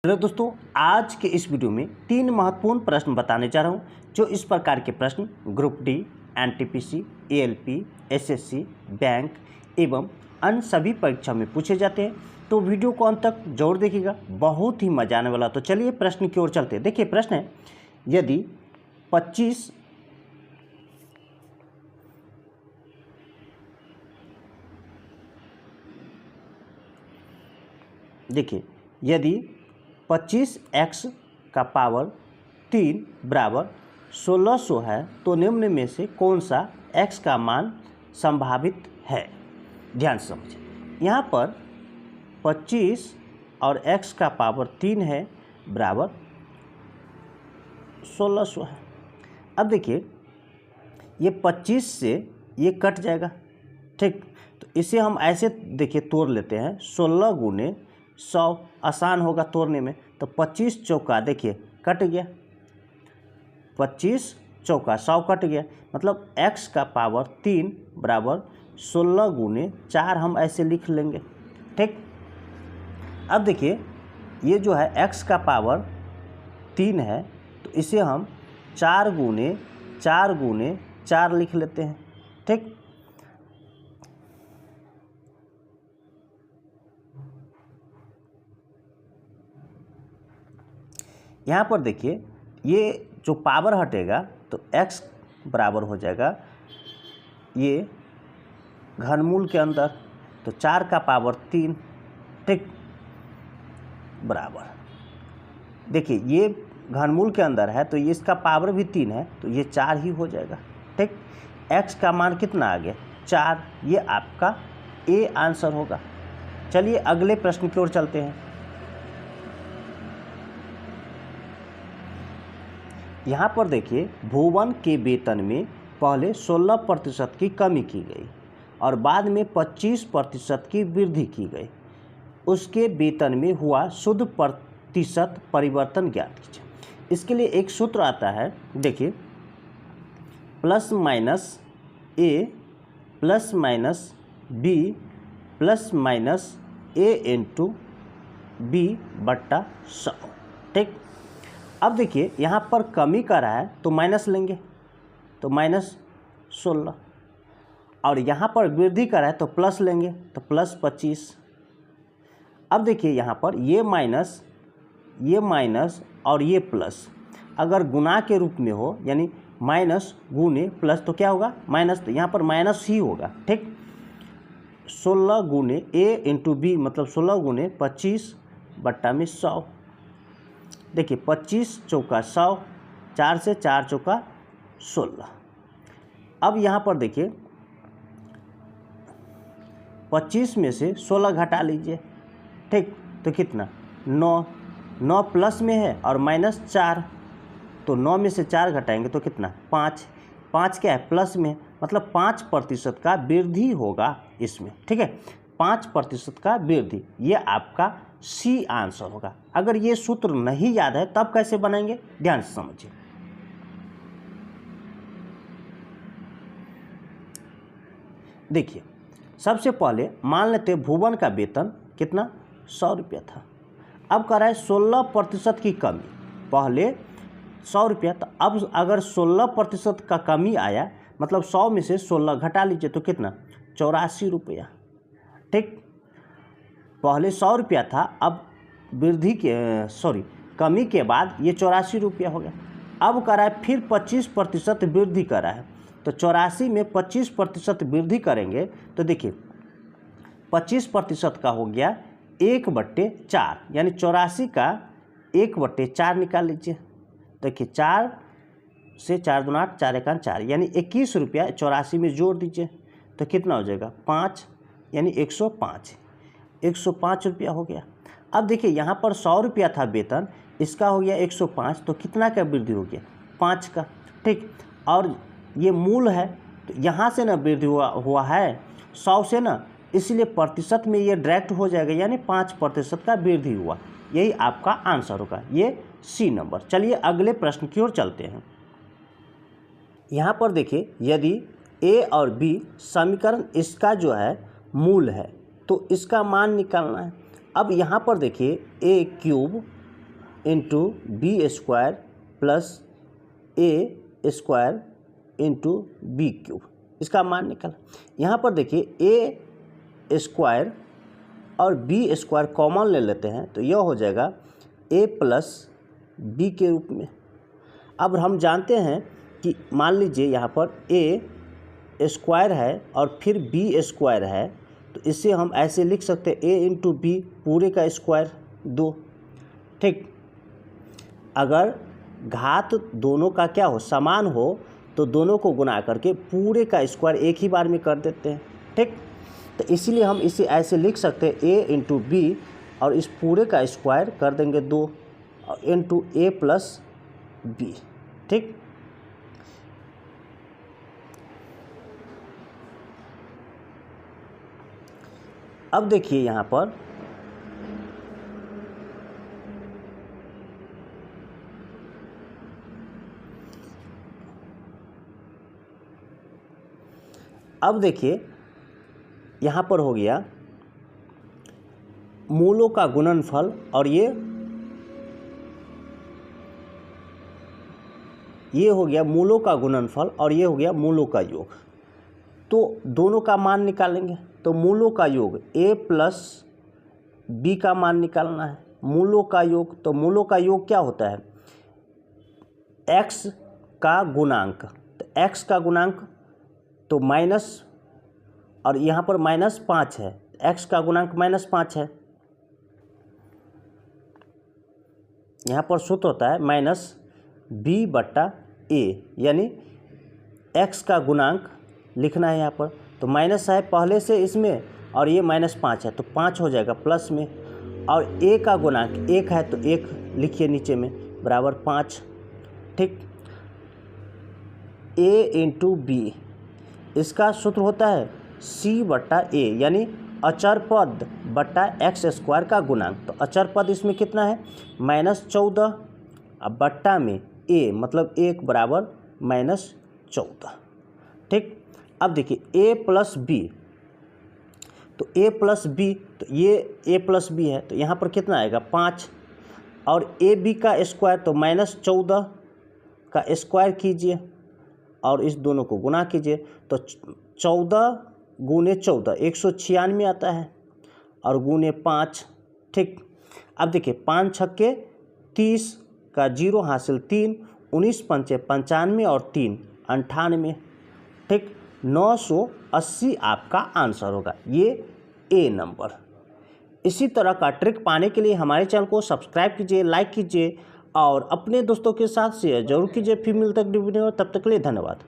Hello दोस्तों, आज के इस वीडियो में 3 महत्वपूर्ण प्रश्न बताने जा रहा हूं, जो इस प्रकार के प्रश्न group D, NTPC, ALP, SSC, bank एवं अन्य सभी परीक्षा में पूछे जाते हैं। तो वीडियो को अंत तक जरूर देखिएगा, बहुत ही मजा आने वाला। तो चलिए प्रश्न की ओर चलते हैं। देखिए प्रश्न है, यदि 25 25x का पावर 3 बराबर 1600 है, तो निम्न में से कौन सा x का मान संभावित है। ध्यान से समझिए, यहाँ पर 25 और x का पावर 3 है बराबर 1600 है। अब देखिए ये 25 से ये कट जाएगा, ठीक। तो इसे हम ऐसे देखिए तोड़ लेते हैं, 16 गुने 100 आसान होगा तोड़ने में। तो 25 चौका देखिए कट गया, 25 चौका 100 कट गया, मतलब x का पावर 3 बराबर 16 गुने 4 हम ऐसे लिख लेंगे, ठीक। अब देखिए ये जो है x का पावर 3 है, तो इसे हम 4 गुने 4 लिख लेते हैं, ठीक। यहाँ पर देखिए ये जो पावर हटेगा तो x बराबर हो जाएगा ये घनमूल के अंदर, तो 4 का पावर 3, ठीक, बराबर। देखिए ये घनमूल के अंदर है तो ये इसका पावर भी 3 है, तो ये 4 ही हो जाएगा, ठीक। x का मान कितना आ गया 4, ये आपका ए आंसर होगा। चलिए अगले प्रश्न की ओर चलते हैं। यहाँ पर देखिए भुवन के वेतन में पहले 16% की कमी की गई और बाद में 25% की वृद्धि की गई। उसके वेतन में हुआ शुद्ध प्रतिशत परिवर्तन ज्ञात कीजिए। इसके लिए एक सूत्र आता है, देखिए plus minus A plus minus B plus minus A into B बट्टा 100, ठीक। अब देखिए यहाँ पर कमी कर रहा है तो माइनस लेंगे, तो -16, और यहाँ पर वृद्धि कर रहा है तो प्लस लेंगे, तो +25। अब देखिए यहाँ पर ये माइनस और ये प्लस अगर गुना के रूप में हो, यानी माइनस गुने प्लस, तो क्या होगा माइनस, तो यहाँ पर माइनस ही होगा, ठीक। 16 गुने ए इंटू बी मतलब 16 गुने 25 बट्टा में 100। देखिए 25 चौका 100, 4 से 4 चौका 16। अब यहाँ पर देखिए 25 में से 16 घटा लीजिए, ठीक, तो कितना 9 प्लस में है और -4, तो 9 में से 4 घटाएंगे तो कितना 5 क्या है प्लस में, मतलब 5% का वृद्धि होगा इसमें, ठीक है, 5% का वृद्धि, ये आपका सी आंसर होगा। अगर ये सूत्र नहीं याद है तब कैसे बनाएंगे, ध्यान से समझिए। देखिए सबसे पहले मान लेते भुवन का वेतन कितना 100 रुपया था, अब कर रहा है 16% की कमी, पहले 100 रुपया, तो अब अगर 16% का कमी आया मतलब 100 में से 16 घटा लीजिए तो कितना 84 रुपया, ठीक। पहले 100 रुपया था, अब कमी के बाद ये 84 रुपया हो गया। अब कर रहा है फिर 25% वृद्धि कर रहा है, तो 84 में 25% वृद्धि करेंगे तो देखिए 25% का हो गया 1/4, यानी 84 का 1/4 निकाल लीजिए। देखिए 4 से 4 दूना 8, 4 एकान 4, यानी 21 रुपया 84 में जोड़ दीजिए तो कितना हो जाएगा 5, यानी 105 रुपया हो गया। अब देखिए यहाँ पर 100 रुपया था वेतन, इसका हो गया 105, तो कितना का वृद्धि हो गया 5 का, ठीक। और ये मूल है तो यहाँ से ना वृद्धि हुआ है 100 से ना, इसलिए प्रतिशत में ये डायरेक्ट हो जाएगा, यानी 5% का वृद्धि हुआ, यही आपका आंसर होगा, ये सी नंबर। चलिए अगले प्रश्न की ओर चलते हैं। यहाँ पर देखिए यदि ए और बी समीकरण इसका जो है मूल है तो इसका मान निकालना है। अब यहाँ पर देखिए a³ into B square plus A square into B cube, इसका मान निकला। यहाँ पर देखिए ए स्क्वायर और बी स्क्वायर कॉमन ले लेते हैं तो यह हो जाएगा ए प्लस बी के रूप में। अब हम जानते हैं कि मान लीजिए यहाँ पर ए स्क्वायर है और फिर बी स्क्वायर है, तो इसे हम ऐसे लिख सकते हैं ए इंटू बी पूरे का स्क्वायर 2। ठीक, अगर घात दोनों का क्या हो, समान हो, तो दोनों को गुना करके पूरे का स्क्वायर एक ही बार में कर देते हैं। ठीक, तो इसीलिए हम इसे ऐसे लिख सकते हैं ए इंटू बी और इस पूरे का स्क्वायर कर देंगे 2 और इंटू ए प्लस बी। ठीक, अब देखिए यहाँ पर यहाँ पर हो गया मूलों का गुणनफल और ये हो गया मूलों का गुणनफल और ये हो गया मूलों का योग। तो दोनों का मान निकालेंगे, तो मूलों का योग a प्लस बी का मान निकालना है। मूलों का योग, तो मूलों का योग क्या होता है, x का गुणांक, तो x का गुणांक तो माइनस, और यहाँ पर -5 है, x का गुणांक -5 है। यहाँ पर सूत्र होता है माइनस बी बट्टा ए, यानी x का गुणांक लिखना है यहाँ पर, तो माइनस है पहले से इसमें और ये -5 है तो 5 हो जाएगा प्लस में, और a का गुणांक 1 है तो 1 लिखिए नीचे में बराबर 5। ठीक, a इंटू बी, इसका सूत्र होता है c बट्टा ए, यानी अचर पद बट्टा एक्स स्क्वायर का गुणांक। तो अचर पद इसमें कितना है -14, अब बट्टा में a मतलब 1 बराबर -14। ठीक, अब देखिए a प्लस बी, तो a प्लस बी, तो ये a प्लस बी है तो यहाँ पर कितना आएगा 5, और ए बी का स्क्वायर तो -14 का स्क्वायर कीजिए और इस दोनों को गुना कीजिए, तो 14 गुने 14 196 आता है और गुने 5। ठीक, अब देखिए 5 छक्के 30 का 0 हासिल 3, 19 पंचे 95 और 3 98। ठीक, 980 आपका आंसर होगा, ये ए नंबर। इसी तरह का ट्रिक पाने के लिए हमारे चैनल को सब्सक्राइब कीजिए, लाइक कीजिए और अपने दोस्तों के साथ शेयर जरूर कीजिए। फिर मिलते हैं वीडियो में, तब तक के लिए धन्यवाद।